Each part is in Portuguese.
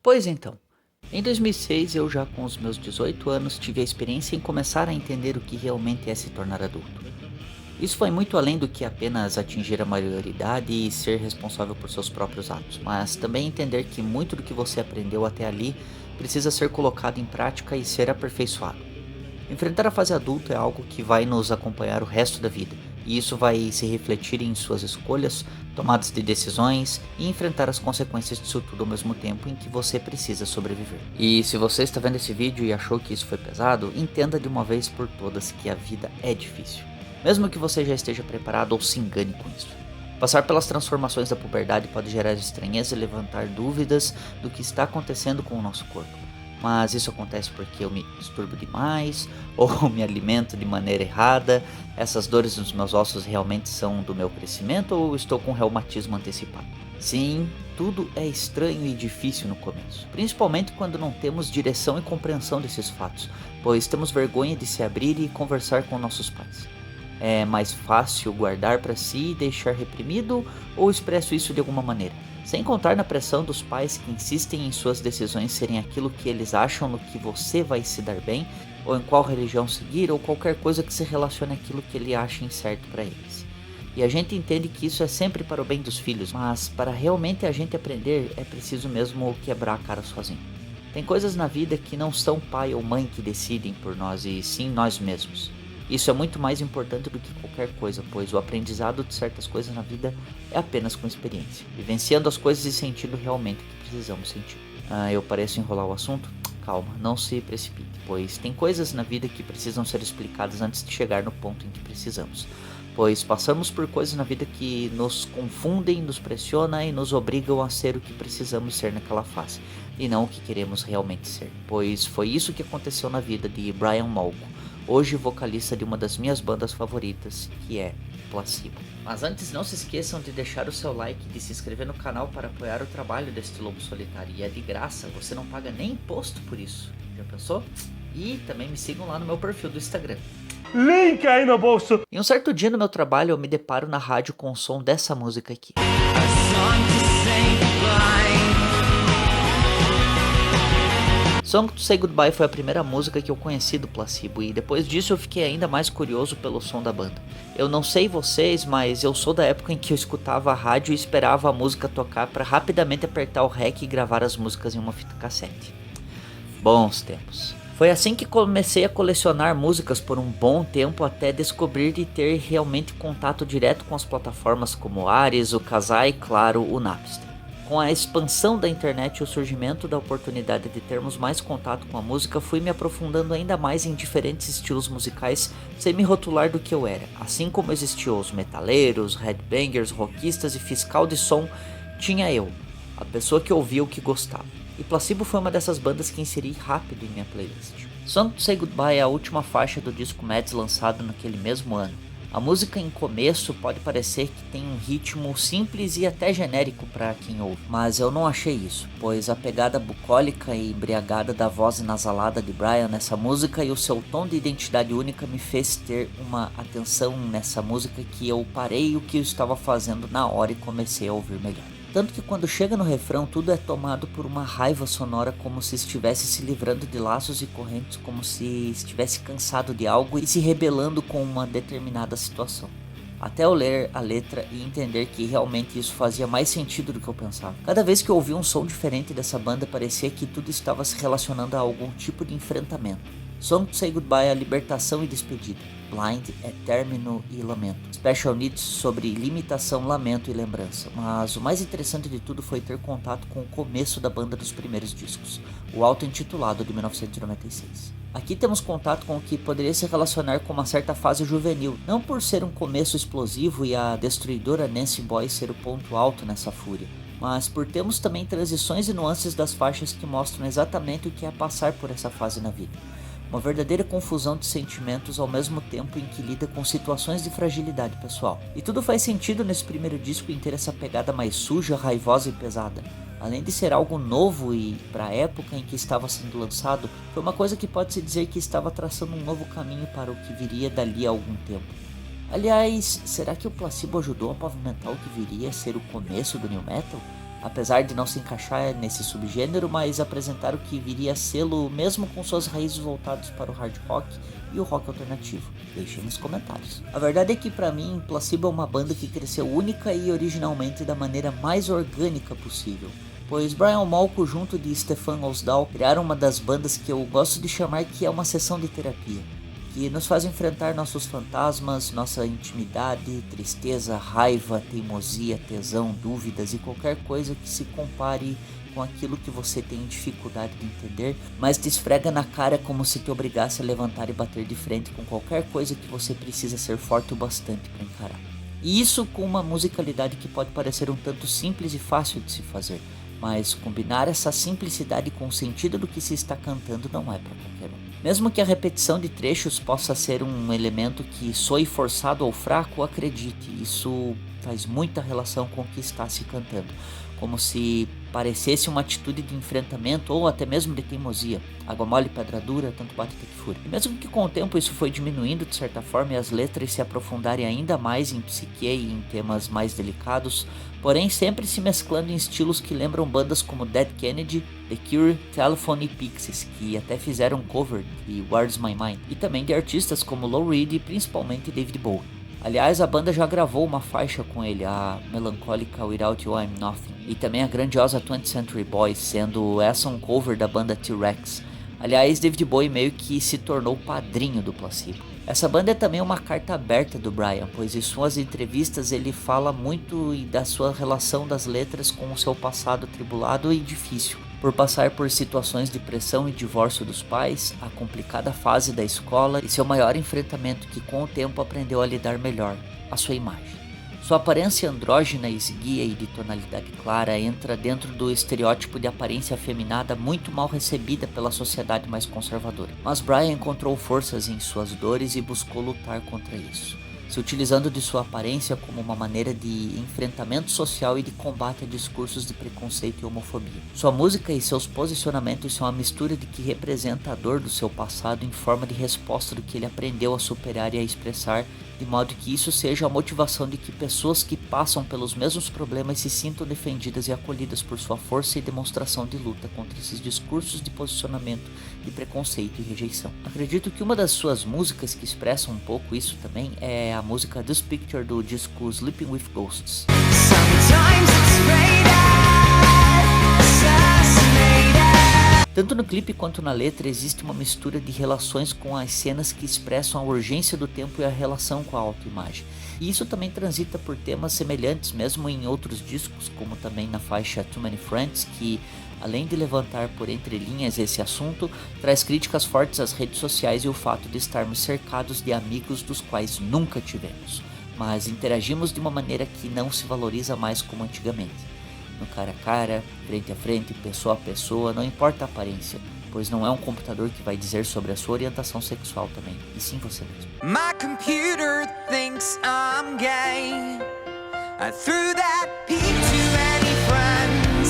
Pois então, em 2006 eu já com os meus 18 anos tive a experiência em começar a entender o que realmente é se tornar adulto. Isso foi muito além do que apenas atingir a maioridade e ser responsável por seus próprios atos, mas também entender que muito do que você aprendeu até ali precisa ser colocado em prática e ser aperfeiçoado. Enfrentar a fase adulta é algo que vai nos acompanhar o resto da vida, e isso vai se refletir em suas escolhas, tomadas de decisões e enfrentar as consequências disso tudo ao mesmo tempo em que você precisa sobreviver. E se você está vendo esse vídeo e achou que isso foi pesado, entenda de uma vez por todas que a vida é difícil, mesmo que você já esteja preparado ou se engane com isso. Passar pelas transformações da puberdade pode gerar estranheza e levantar dúvidas do que está acontecendo com o nosso corpo. Mas isso acontece porque eu me disturbo demais, ou me alimento de maneira errada, essas dores nos meus ossos realmente são do meu crescimento ou estou com reumatismo antecipado? Sim, tudo é estranho e difícil no começo, principalmente quando não temos direção e compreensão desses fatos, pois temos vergonha de se abrir e conversar com nossos pais. É mais fácil guardar para si e deixar reprimido ou expresso isso de alguma maneira? Sem contar na pressão dos pais que insistem em suas decisões serem aquilo que eles acham no que você vai se dar bem, ou em qual religião seguir, ou qualquer coisa que se relacione àquilo que ele acha certo para eles. E a gente entende que isso é sempre para o bem dos filhos, mas para realmente a gente aprender é preciso mesmo quebrar a cara sozinho. Tem coisas na vida que não são pai ou mãe que decidem por nós, e sim nós mesmos. Isso é muito mais importante do que qualquer coisa, pois o aprendizado de certas coisas na vida é apenas com experiência, vivenciando as coisas e sentindo realmente o que precisamos sentir. Eu pareço enrolar o assunto? Calma, não se precipite, pois tem coisas na vida que precisam ser explicadas antes de chegar no ponto em que precisamos. Pois passamos por coisas na vida que nos confundem, nos pressionam e nos obrigam a ser o que precisamos ser naquela fase, e não o que queremos realmente ser. Pois foi isso que aconteceu na vida de Brian Molko, hoje vocalista de uma das minhas bandas favoritas, que é Placebo. Mas antes, não se esqueçam de deixar o seu like e de se inscrever no canal para apoiar o trabalho deste lobo solitário, e é de graça, você não paga nem imposto por isso, já pensou? E também me sigam lá no meu perfil do Instagram. Link aí no bolso. Em um certo dia no meu trabalho eu me deparo na rádio com o som dessa música aqui. Song to Say Goodbye foi a primeira música que eu conheci do Placebo, e depois disso eu fiquei ainda mais curioso pelo som da banda. Eu não sei vocês, mas eu sou da época em que eu escutava a rádio e esperava a música tocar para rapidamente apertar o REC e gravar as músicas em uma fita cassete. Bons tempos. Foi assim que comecei a colecionar músicas por um bom tempo, até descobrir e ter realmente contato direto com as plataformas como o Ares, o Kazaa e, claro, o Napster. Com a expansão da internet e o surgimento da oportunidade de termos mais contato com a música, fui me aprofundando ainda mais em diferentes estilos musicais sem me rotular do que eu era. Assim como existiam os metaleiros, headbangers, rockistas e fiscal de som, tinha eu, a pessoa que ouvia o que gostava. E Placebo foi uma dessas bandas que inseri rápido em minha playlist. Song to Say Goodbye é a última faixa do disco Mads lançado naquele mesmo ano. A música em começo pode parecer que tem um ritmo simples e até genérico para quem ouve, mas eu não achei isso, pois a pegada bucólica e embriagada da voz nasalada de Brian nessa música e o seu tom de identidade única me fez ter uma atenção nessa música que eu parei o que eu estava fazendo na hora e comecei a ouvir melhor. Tanto que quando chega no refrão, tudo é tomado por uma raiva sonora, como se estivesse se livrando de laços e correntes, como se estivesse cansado de algo e se rebelando com uma determinada situação. Até eu ler a letra e entender que realmente isso fazia mais sentido do que eu pensava. Cada vez que eu ouvia um som diferente dessa banda, parecia que tudo estava se relacionando a algum tipo de enfrentamento. Song to Say Goodbye é libertação e despedida. Blind é término e lamento. Special Needs sobre limitação, lamento e lembrança. Mas o mais interessante de tudo foi ter contato com o começo da banda dos primeiros discos, o auto-intitulado de 1996. Aqui temos contato com o que poderia se relacionar com uma certa fase juvenil, não por ser um começo explosivo e a destruidora Nancy Boy ser o ponto alto nessa fúria, mas por termos também transições e nuances das faixas que mostram exatamente o que é passar por essa fase na vida. Uma verdadeira confusão de sentimentos ao mesmo tempo em que lida com situações de fragilidade pessoal. E tudo faz sentido nesse primeiro disco em ter essa pegada mais suja, raivosa e pesada. Além de ser algo novo e, para a época em que estava sendo lançado, foi uma coisa que pode-se dizer que estava traçando um novo caminho para o que viria dali a algum tempo. Aliás, será que o Placebo ajudou a pavimentar o que viria a ser o começo do New Metal? apesar de não se encaixar nesse subgênero, mas apresentar o que viria a sê-lo mesmo com suas raízes voltadas para o hard rock e o rock alternativo. Deixem nos comentários. A verdade é que para mim, Placebo é uma banda que cresceu única e originalmente da maneira mais orgânica possível, pois Brian Molko junto de Stefan Osdal criaram uma das bandas que eu gosto de chamar que é uma sessão de terapia, que nos faz enfrentar nossos fantasmas, nossa intimidade, tristeza, raiva, teimosia, tesão, dúvidas e qualquer coisa que se compare com aquilo que você tem dificuldade de entender, mas te esfrega na cara como se te obrigasse a levantar e bater de frente com qualquer coisa que você precisa ser forte o bastante para encarar. E isso com uma musicalidade que pode parecer um tanto simples e fácil de se fazer, mas combinar essa simplicidade com o sentido do que se está cantando não é para qualquer um. Mesmo que a repetição de trechos possa ser um elemento que soe forçado ou fraco, acredite, isso faz muita relação com o que está se cantando, como se parecesse uma atitude de enfrentamento ou até mesmo de teimosia. Água mole, pedra dura, tanto bate até que fura. E mesmo que com o tempo isso foi diminuindo de certa forma e as letras se aprofundarem ainda mais em psique e em temas mais delicados, porém sempre se mesclando em estilos que lembram bandas como Dead Kennedy, The Cure, Telephone e Pixies, que até fizeram um cover de Where's My Mind, e também de artistas como Lou Reed e principalmente David Bowie. Aliás, a banda já gravou uma faixa com ele, a melancólica Without You I'm Nothing, e também a grandiosa 20th Century Boys, sendo essa um cover da banda T-Rex. Aliás, David Bowie meio que se tornou padrinho do Placebo. Essa banda é também uma carta aberta do Brian, pois em suas entrevistas ele fala muito da sua relação das letras com o seu passado atribulado e difícil, por passar por situações de pressão e divórcio dos pais, a complicada fase da escola e seu maior enfrentamento que com o tempo aprendeu a lidar melhor, a sua imagem. Sua aparência andrógina, esguia e de tonalidade clara entra dentro do estereótipo de aparência afeminada muito mal recebida pela sociedade mais conservadora. Mas Brian encontrou forças em suas dores e buscou lutar contra isso, se utilizando de sua aparência como uma maneira de enfrentamento social e de combate a discursos de preconceito e homofobia. Sua música e seus posicionamentos são a mistura de que representa a dor do seu passado em forma de resposta do que ele aprendeu a superar e a expressar, de modo que isso seja a motivação de que pessoas que passam pelos mesmos problemas se sintam defendidas e acolhidas por sua força e demonstração de luta contra esses discursos de posicionamento, de preconceito e rejeição. Acredito que uma das suas músicas que expressam um pouco isso também é a música This Picture do disco Sleeping with Ghosts. Tanto no clipe quanto na letra existe uma mistura de relações com as cenas que expressam a urgência do tempo e a relação com a autoimagem. E isso também transita por temas semelhantes mesmo em outros discos, como também na faixa Too Many Friends, que além de levantar por entre linhas esse assunto, traz críticas fortes às redes sociais e o fato de estarmos cercados de amigos dos quais nunca tivemos, mas interagimos de uma maneira que não se valoriza mais como antigamente. No cara a cara, frente a frente, pessoa a pessoa, não importa a aparência, pois não é um computador que vai dizer sobre a sua orientação sexual também, e sim você mesmo. My computer thinks I'm gay. I threw that peep too many friends,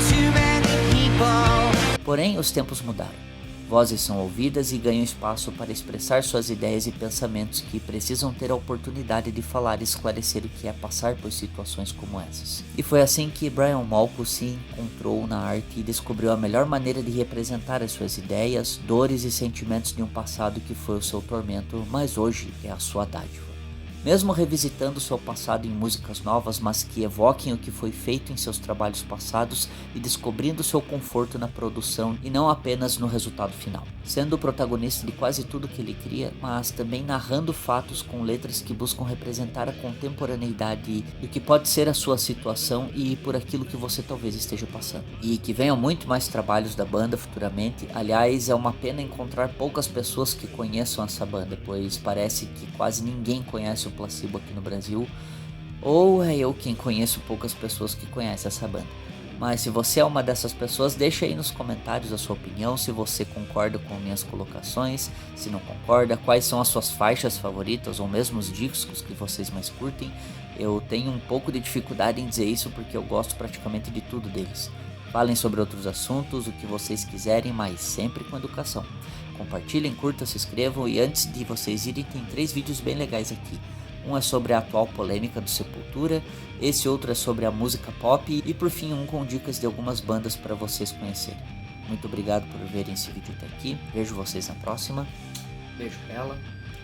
too many people. Porém, os tempos mudaram. Vozes são ouvidas e ganham espaço para expressar suas ideias e pensamentos que precisam ter a oportunidade de falar e esclarecer o que é passar por situações como essas. E foi assim que Brian Molko se encontrou na arte e descobriu a melhor maneira de representar as suas ideias, dores e sentimentos de um passado que foi o seu tormento, mas hoje é a sua dádiva. Mesmo revisitando seu passado em músicas novas, mas que evoquem o que foi feito em seus trabalhos passados e descobrindo seu conforto na produção e não apenas no resultado final. Sendo o protagonista de quase tudo que ele cria, mas também narrando fatos com letras que buscam representar a contemporaneidade do que pode ser a sua situação e por aquilo que você talvez esteja passando. E que venham muito mais trabalhos da banda futuramente. Aliás, é uma pena encontrar poucas pessoas que conheçam essa banda, pois parece que quase ninguém conhece o Placebo aqui no Brasil, ou é eu quem conheço poucas pessoas que conhecem essa banda. Mas se você é uma dessas pessoas, deixa aí nos comentários a sua opinião, se você concorda com minhas colocações, se não concorda, quais são as suas faixas favoritas ou mesmo os discos que vocês mais curtem. Eu tenho um pouco de dificuldade em dizer isso porque eu gosto praticamente de tudo deles. Falem sobre outros assuntos, o que vocês quiserem, mas sempre com educação. Compartilhem, curtam, se inscrevam e antes de vocês irem, tem 3 vídeos bem legais aqui. Um é sobre a atual polêmica do Sepultura, esse outro é sobre a música pop e por fim um com dicas de algumas bandas para vocês conhecerem. Muito obrigado por verem esse vídeo até aqui, vejo vocês na próxima. Beijo pra ela,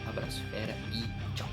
abraço fera e tchau!